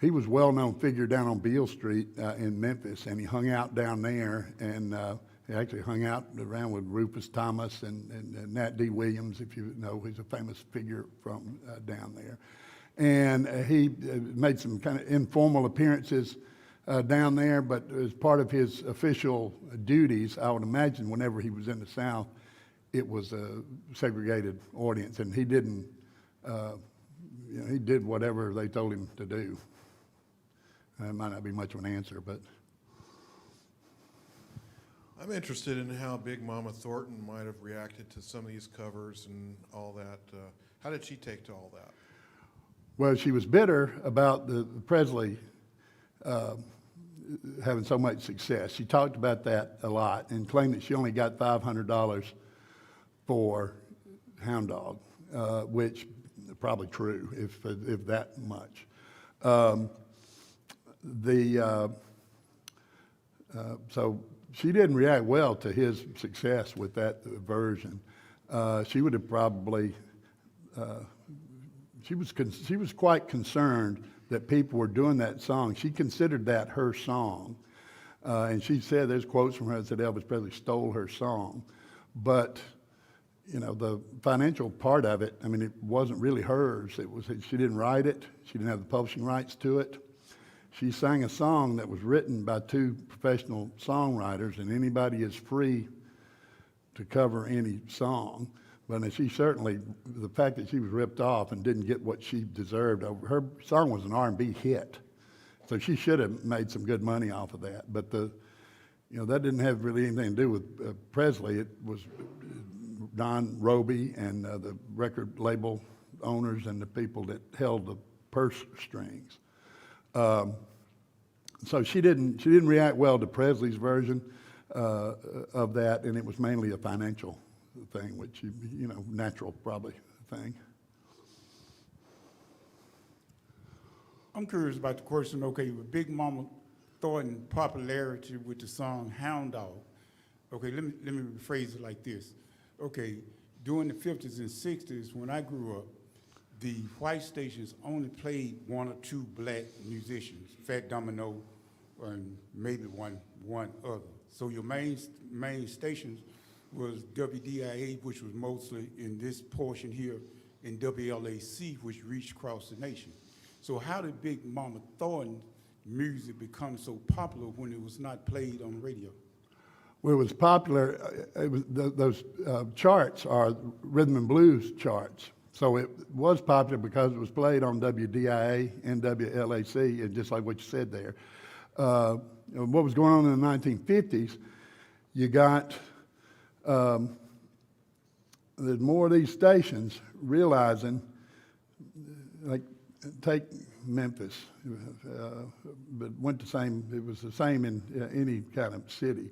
He was a well-known figure down on Beale Street in Memphis, and he hung out down there, and he actually hung out around with Rufus Thomas and Nat D. Williams, if you know. He's a famous figure from down there. And he made some kind of informal appearances down there, but as part of his official duties, I would imagine whenever he was in the South, it was a segregated audience, and he didn't, he did whatever they told him to do. It might not be much of an answer, but. I'm interested in how Big Mama Thornton might have reacted to some of these covers and all that. How did she take to all that? Well, she was bitter about the Presley having so much success. She talked about that a lot and claimed that she only got $500 for Hound Dog, which is probably true, if that much. So she didn't react well to his success with that version. She would have probably. She was quite concerned that people were doing that song. She considered that her song, and she said there's quotes from her that said Elvis Presley stole her song, but the financial part of it. I mean, it wasn't really hers. She didn't write it. She didn't have the publishing rights to it. She sang a song that was written by two professional songwriters, and anybody is free to cover any song. But she certainly, the fact that she was ripped off and didn't get what she deserved, her song was an R&B hit. So she should have made some good money off of that. But that didn't have really anything to do with Presley. It was Don Roby and the record label owners and the people that held the purse strings. So she didn't react well to Presley's version of that, and it was mainly a financial thing, which natural probably thing. I'm curious about the question. Okay, with Big Mama Thornton popularity with the song Hound Dog. Okay, let me rephrase it like this. Okay, during the 50s and 60s, when I grew up, the white stations only played one or two black musicians, Fat Domino, and maybe one other. So your main stations was WDIA, which was mostly in this portion here, and WLAC, which reached across the nation. So how did Big Mama Thornton music become so popular when it was not played on radio? Well, it was popular. Those charts are rhythm and blues charts. So it was popular because it was played on WDIA and WLAC, and just like what you said there. What was going on in the 1950s, you got there's more of these stations realizing like, take Memphis, but went the same, it was the same in any kind of city.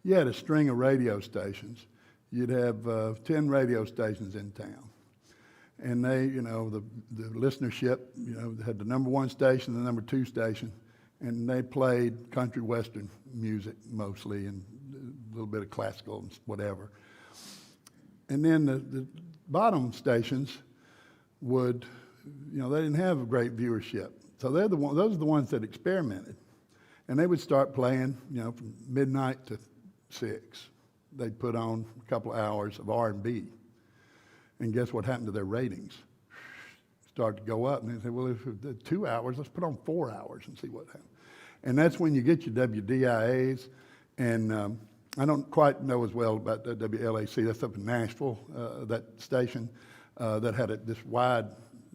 You had a string of radio stations. You'd have 10 radio stations in town. And they, the listenership, had the number one station, the number two station, and they played country western music mostly and a little bit of classical and whatever. And then the bottom stations would, they didn't have a great viewership. So those are the ones that experimented. And they would start playing, from midnight to 6. They'd put on a couple of hours of R&B. And guess what happened to their ratings? Started to go up. And they said, well, if it's 2 hours, let's put on 4 hours and see what happens. And that's when you get your WDIAs. And I don't quite know as well about the WLAC. That's up in Nashville, that station that had this wide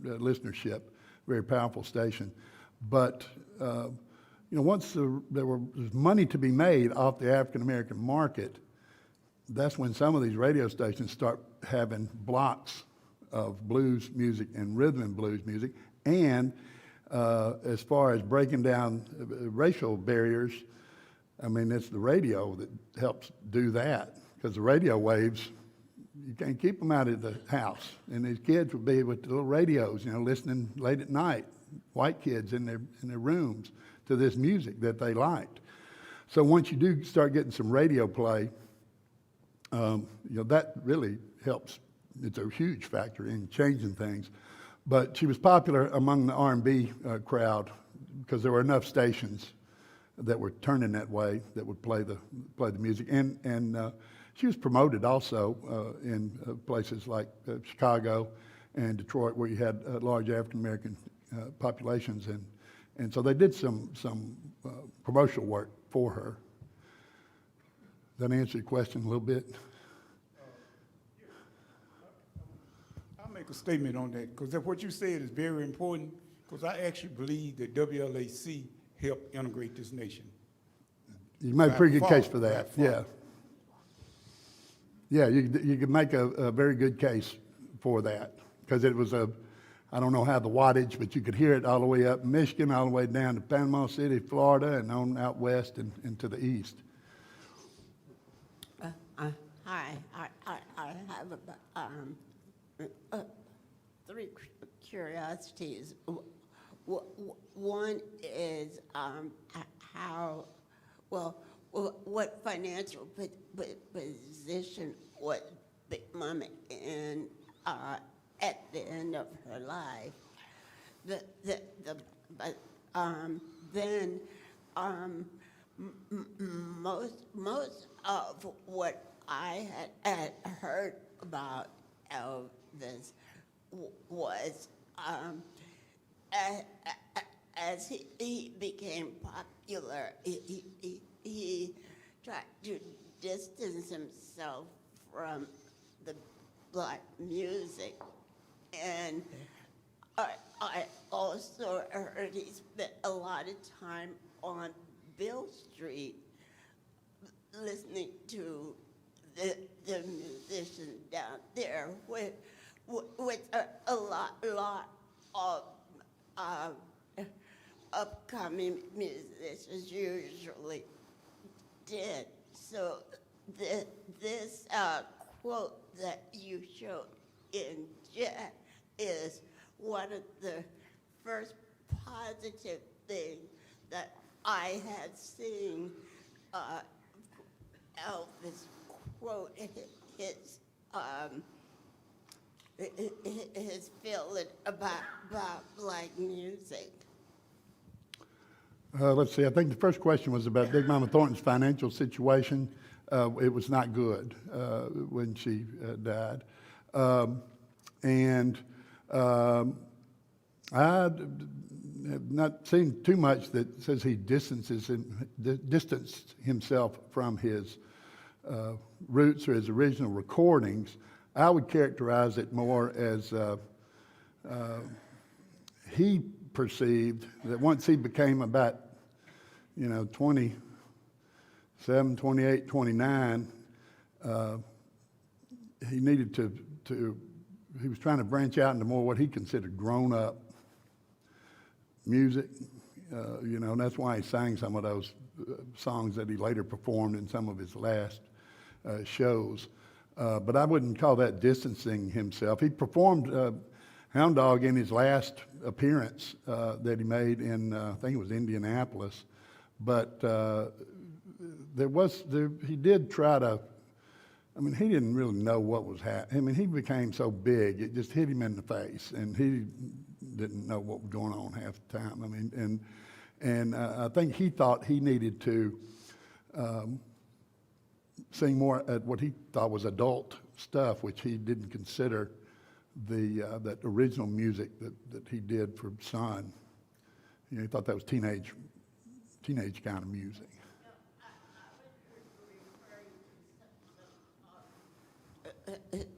listenership, very powerful station. But once there was money to be made off the African American market, that's when some of these radio stations start having blocks of blues music and rhythm and blues music. And as far as breaking down racial barriers, it's the radio that helps do that, because the radio waves, you can't keep them out of the house. And these kids would be with the little radios, listening late at night, white kids in their rooms, to this music that they liked. So once you do start getting some radio play, that really helps. It's a huge factor in changing things. But she was popular among the R&B crowd because there were enough stations that were turning that way that would play the music. And she was promoted also in places like Chicago and Detroit, where you had large African American populations, and so they did some promotional work for her. Does that answer your question a little bit? I'll make a statement on that, because what you said is very important, because I actually believe that WLAC helped integrate this nation. You made a pretty good By case far, for that, by yeah. far. Yeah, you could make a very good case for that, because it was I don't know how the wattage, but you could hear it all the way up in Michigan, all the way down to Panama City, Florida, and on out west and to the east. Hi, I have three curiosities. One is what financial position was Big Mama in at the end of her life? Most of what I had heard about Elvis was as he became popular, he tried to distance himself from the black music. And I also heard he spent a lot of time on Bill Street listening to the musicians down there with a lot of upcoming musicians usually did. So this quote that you showed in Jet is one of the first positive things that I had seen Elvis quote his feeling about black music. Let's see, I think the first question was about Big Mama Thornton's financial situation. It was not good when she died. I have not seen too much that says he distanced himself from his roots or his original recordings. I would characterize it more as he perceived that once he became about 27, 28, 29, he needed to he was trying to branch out into more what he considered grown-up music, you know, and that's why he sang some of those songs that he later performed in some of his last shows. But I wouldn't call that distancing himself. He performed Hound Dog in his last appearance that he made in, I think it was Indianapolis. But he did try to, I mean, he didn't really know what was happening. I mean, he became so big, it just hit him in the face, and he didn't know what was going on half the time. I mean, and I think he thought he needed to sing more at what he thought was adult stuff, which he didn't consider that original music that he did for Son. You know, he thought that was teenage kind of music.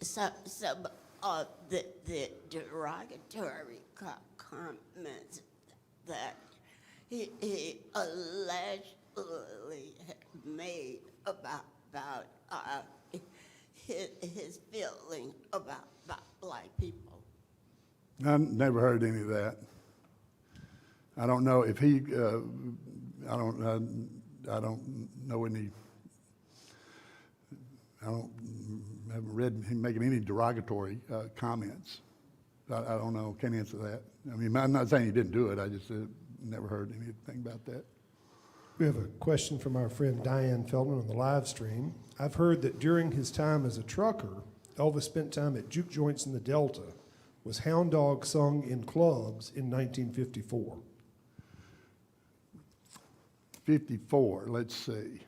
Some of the derogatory comments that he allegedly made about his feeling about black people. I never heard any of that. I don't know if he. I don't know any. Haven't read him making any derogatory comments. I don't know. Can't answer that. I mean, I'm not saying he didn't do it. I just never heard anything about that. We have a question from our friend Diane Feldman on the live stream. I've heard that during his time as a trucker, Elvis spent time at juke joints in the Delta. Was Hound Dog sung in clubs in 1954? 54, let's see.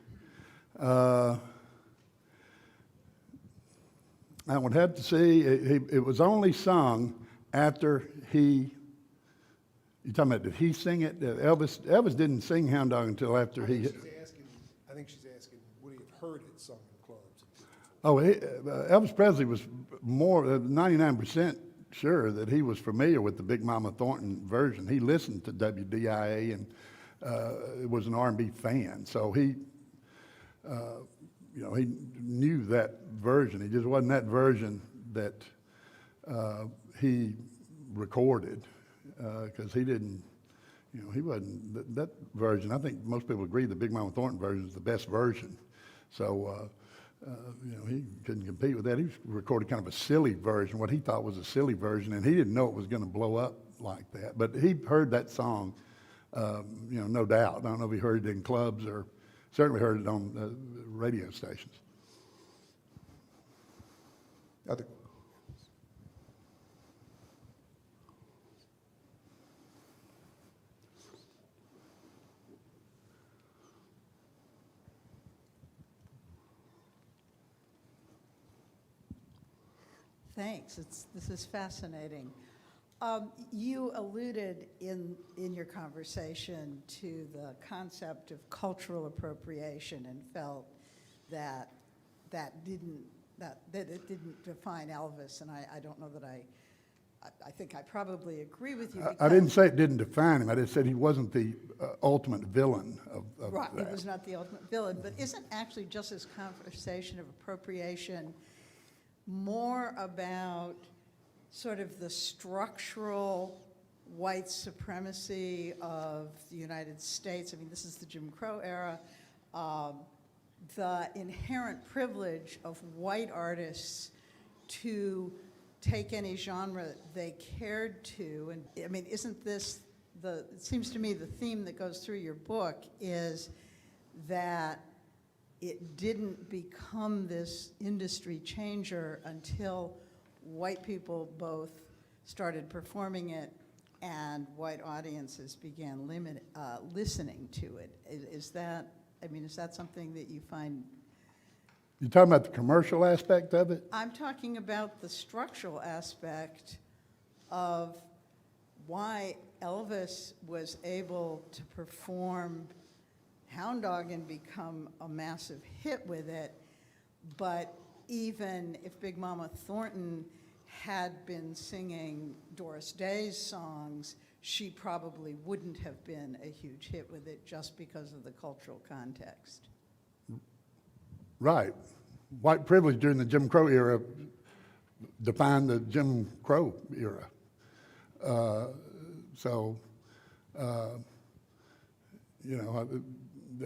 I would have to say it was only sung after he. You talking about, did he sing it? Elvis didn't sing Hound Dog until after he. I think she's asking, would he have heard it sung in clubs? Oh, Elvis Presley was more 99% sure that he was familiar with the Big Mama Thornton version. He listened to WDIA and was an R&B fan, so he, he knew that version. It just wasn't that version that he recorded, because he didn't, he wasn't, that version, I think most people agree the Big Mama Thornton version is the best version. So, he couldn't compete with that. He recorded kind of a silly version, what he thought was a silly version, and he didn't know it was going to blow up like that. But he heard that song, no doubt. I don't know if he heard it in clubs or certainly heard it on radio stations. Other. Thanks. This is fascinating. You alluded in your conversation to the concept of cultural appropriation and felt that it didn't define Elvis, and I don't know that I think I probably agree with you. I didn't say it didn't define him. I just said he wasn't the ultimate villain of right, that. He was not the ultimate villain, but isn't actually just this conversation of appropriation more about sort of the structural white supremacy of the United States? I mean, this is the Jim Crow era. The inherent privilege of white artists to take any genre they cared to. And I mean, isn't this it seems to me the theme that goes through your book is that it didn't become this industry changer until white people both started performing it and white audiences began listening to it. Is that something that you find? You're talking about the commercial aspect of it? I'm talking about the structural aspect of why Elvis was able to perform Hound Dog and become a massive hit with it, but even if Big Mama Thornton had been singing Doris Day's songs, she probably wouldn't have been a huge hit with it just because of the cultural defined the Jim Crow era. So, you know,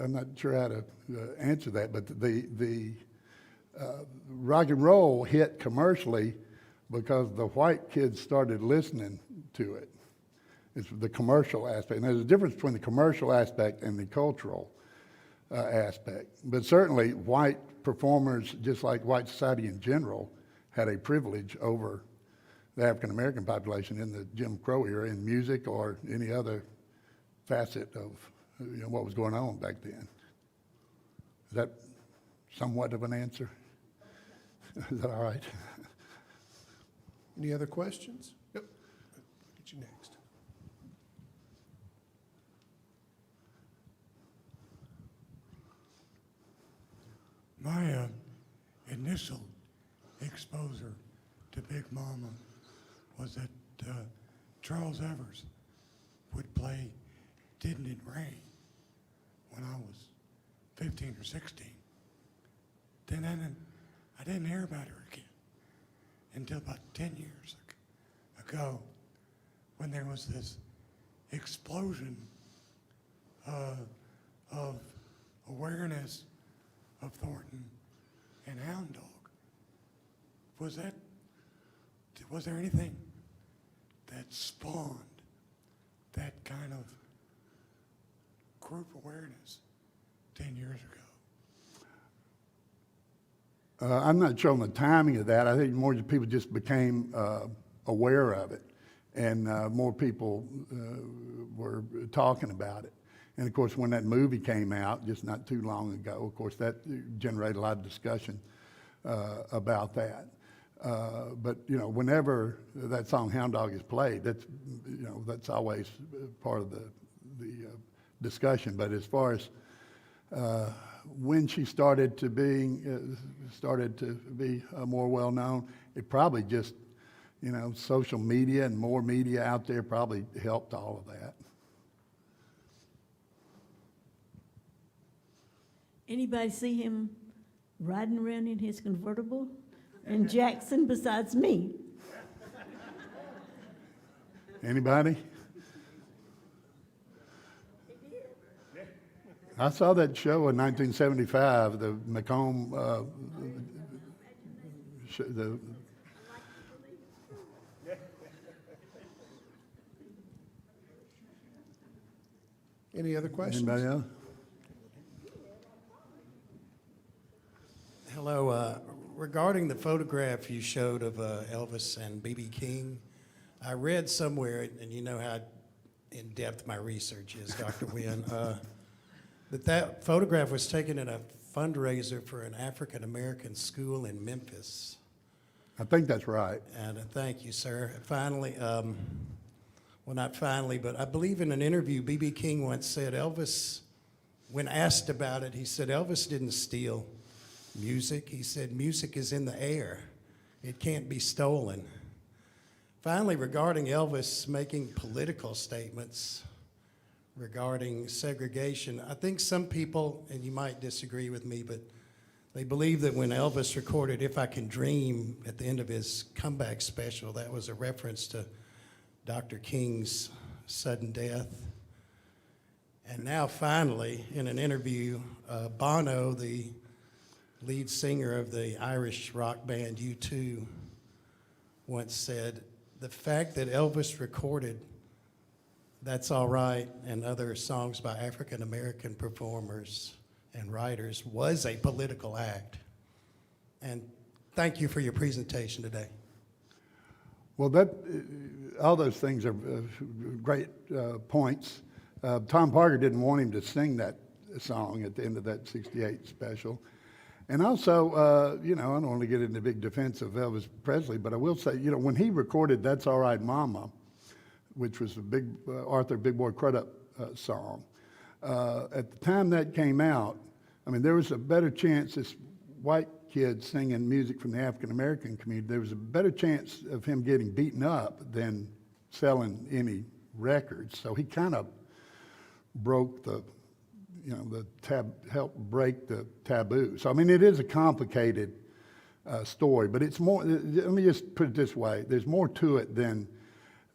I'm not sure how to answer that, but the rock and roll hit commercially because the white kids started listening to it. It's the commercial aspect. And there's a difference between the commercial aspect and the cultural aspect. But certainly white performers, just like white society in general, had a privilege over the African American population in the Jim Crow era in music or any other facet of what was going on back then. Is that somewhat of an answer? Is that all right? Any other questions? Yep. I'll get you next. My initial exposure to Big Mama was that Charles Evers would play Didn't It Rain when I was 15 or 16. Then I didn't hear about her again until about 10 years ago when there was this explosion of awareness of Thornton and Hound Dog. Was there anything that spawned that kind of group awareness 10 years ago? I'm not sure on the timing of that. I think more people just became aware of it, and more people were talking about it. And of course, when that movie came out, just not too long ago, of course, that generated a lot of discussion about that. But whenever that song "Hound Dog" is played, that's always part of the discussion. But as far as when she started to be more well known, it probably just social media and more media out there probably helped all of that. Anybody see him riding around in his convertible in Jackson besides me? Anybody? I saw that show in 1975, the Macomb. Any other questions? Anybody else? Hello. Regarding the photograph you showed of Elvis and B.B. King, I read somewhere, and you know how in-depth my research is, Dr. Wynne, that photograph was taken at a fundraiser for an African-American school in Memphis. I think that's right. And thank you, sir. Finally, well, not finally, but I believe in an interview, B.B. King once said Elvis, when asked about it, he said Elvis didn't steal music. He said music is in the air. It can't be stolen. Finally, regarding Elvis making political statements regarding segregation, I think some people, and you might disagree with me, but they believe that when Elvis recorded If I Can Dream at the end of his comeback special, that was a reference to Dr. King's sudden death. And now finally, in an interview, Bono, the lead singer of the Irish rock band U2, once said, the fact that Elvis recorded That's All Right and other songs by African American performers and writers was a political act. And thank you for your presentation today. Well, all those things are great points. Tom Parker didn't want him to sing that song at the end of that '68 special. And also, I don't want to get into big defense of Elvis Presley, but I will say, when he recorded That's All Right Mama, which was a big Arthur Big Boy Crudup song, at the time that came out, there was a better chance this white kid singing music from the African American community, there was a better chance of him getting beaten up than selling any records. So he kind of broke helped break the taboo. So, it is a complicated story. But it's more, let me just put it this way, there's more to it than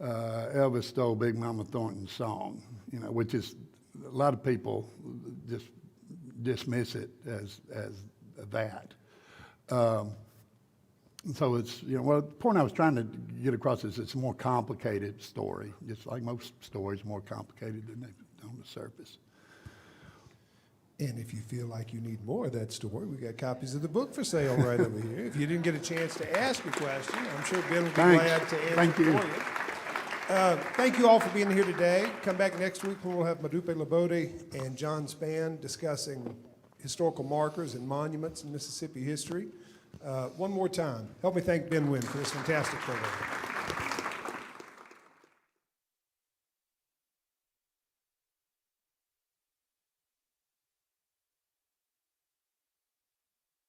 Elvis stole Big Mama Thornton's song, you know, which is, a lot of people just dismiss it as that. So it's, you know, well, the point I was trying to get across is it's a more complicated story, just like most stories, more complicated than they on the surface. And if you feel like you need more of that story, we got copies of the book for sale right over here. If you didn't get a chance to ask a question, I'm sure Ben will be Thanks. glad to answer Thank you. for you. Thank you all for being here today. Come back next week when we'll have Madupe Labode and John Spann discussing historical markers and monuments in Mississippi history. One more time, help me thank Ben Wynne for this fantastic program.